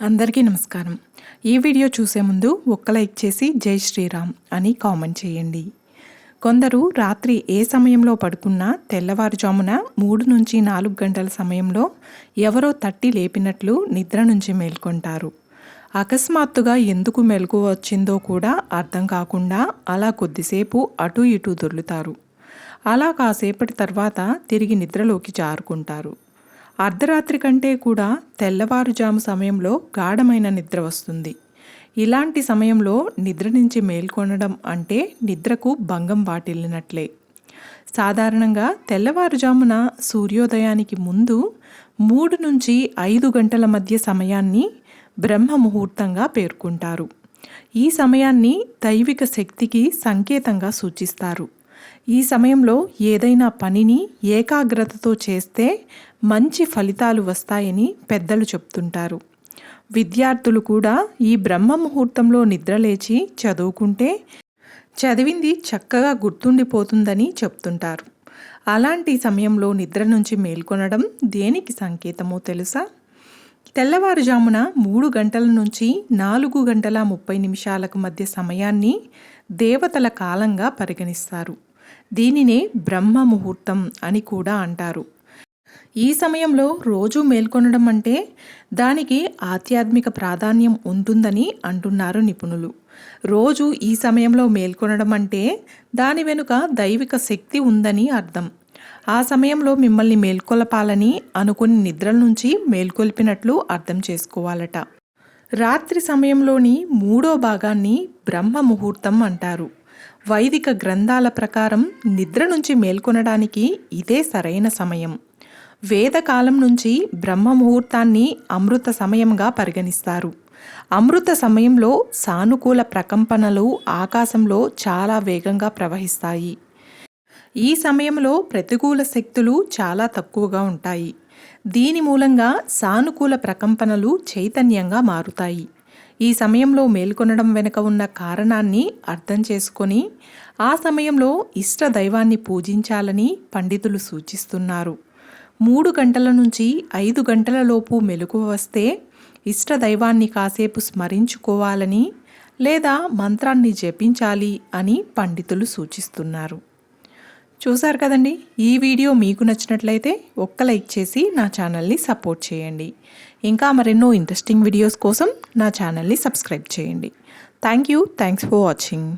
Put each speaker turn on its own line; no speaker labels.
అందరికీ నమస్కారం. ఈ వీడియో చూసే ముందు ఒక్క లైక్ చేసి జై శ్రీరామ్ అని కామెంట్ చేయండి. కొందరు రాత్రి ఏ సమయంలో పడుకున్నా తెల్లవారుజామున 3 నుంచి 4 గంటల సమయంలో ఎవరో తట్టి లేపినట్లు నిద్ర నుంచి మేల్కొంటారు. అకస్మాత్తుగా ఎందుకు మెలకువ వచ్చిందో కూడా అర్థం కాకుండా అలా కొద్దిసేపు అటు ఇటు దొర్లుతారు. అలా కాసేపటి తర్వాత తిరిగి నిద్రలోకి జారుకుంటారు. అర్ధరాత్రి కంటే కూడా తెల్లవారుజాము సమయంలో గాఢమైన నిద్ర వస్తుంది. ఇలాంటి సమయంలో నిద్ర నుంచి మేల్కొనడం అంటే నిద్రకు భంగం వాటిల్లినట్లే. సాధారణంగా తెల్లవారుజామున సూర్యోదయానికి ముందు 3 నుంచి 5 గంటల మధ్య సమయాన్ని బ్రహ్మ ముహూర్తంగా పేర్కొంటారు. ఈ సమయాన్ని దైవిక శక్తికి సంకేతంగా సూచిస్తారు. ఈ సమయంలో ఏదైనా పనిని ఏకాగ్రతతో చేస్తే మంచి ఫలితాలు వస్తాయని పెద్దలు చెప్తుంటారు. విద్యార్థులు కూడా ఈ బ్రహ్మ ముహూర్తంలో నిద్రలేచి చదువుకుంటే చదివింది చక్కగా గుర్తుండిపోతుందని చెప్తుంటారు. అలాంటి సమయంలో నిద్ర నుంచి మేల్కొనడం దేనికి సంకేతమో తెలుసా? తెల్లవారుజామున 3 గంటల నుంచి 4 గంటల 30 నిమిషాలకు మధ్య సమయాన్ని దేవతల కాలంగా పరిగణిస్తారు. దీనినే బ్రహ్మ ముహూర్తం అని కూడా అంటారు. ఈ సమయంలో రోజు మేల్కొనడం అంటే దానికి ఆధ్యాత్మిక ప్రాధాన్యం ఉంటుందని అంటున్నారు నిపుణులు. రోజు ఈ సమయంలో మేల్కొనడం అంటే దాని వెనుక దైవిక శక్తి ఉందని అర్థం. ఆ సమయంలో మిమ్మల్ని మేల్కొలపాలని అనుకుని నిద్రల నుంచి మేల్కొల్పినట్లు అర్థం చేసుకోవాలట. రాత్రి సమయంలోని 3వ భాగాన్ని బ్రహ్మ ముహూర్తం అంటారు. వైదిక గ్రంథాల ప్రకారం నిద్ర నుంచి మేల్కొనడానికి ఇదే సరైన సమయం. వేదకాలం నుంచి బ్రహ్మ ముహూర్తాన్ని అమృత సమయంగా పరిగణిస్తారు. అమృత సమయంలో సానుకూల ప్రకంపనలు ఆకాశంలో చాలా వేగంగా ప్రవహిస్తాయి. ఈ సమయంలో ప్రతికూల శక్తులు చాలా తక్కువగా ఉంటాయి. దీని మూలంగా సానుకూల ప్రకంపనలు చైతన్యంగా మారుతాయి. ఈ సమయంలో మేల్కొనడం వెనుక ఉన్న కారణాన్ని అర్థం చేసుకొని ఆ సమయంలో ఇష్ట దైవాన్ని పూజించాలని పండితులు సూచిస్తున్నారు. 3 గంటల నుంచి 5 గంటల లోపు మెలకువ వస్తే ఇష్ట దైవాన్ని కాసేపు స్మరించుకోవాలని లేదా మంత్రాన్ని జపించాలి అని పండితులు సూచిస్తున్నారు. చూశారు కదండి. ఈ వీడియో మీకు నచ్చినట్లయితే ఒక్క లైక్ చేసి నా ఛానల్ని సపోర్ట్ చేయండి. ఇంకా మరెన్నో ఇంట్రెస్టింగ్ వీడియోస్ కోసం నా ఛానల్ని సబ్స్క్రైబ్ చేయండి. Thanks for watching.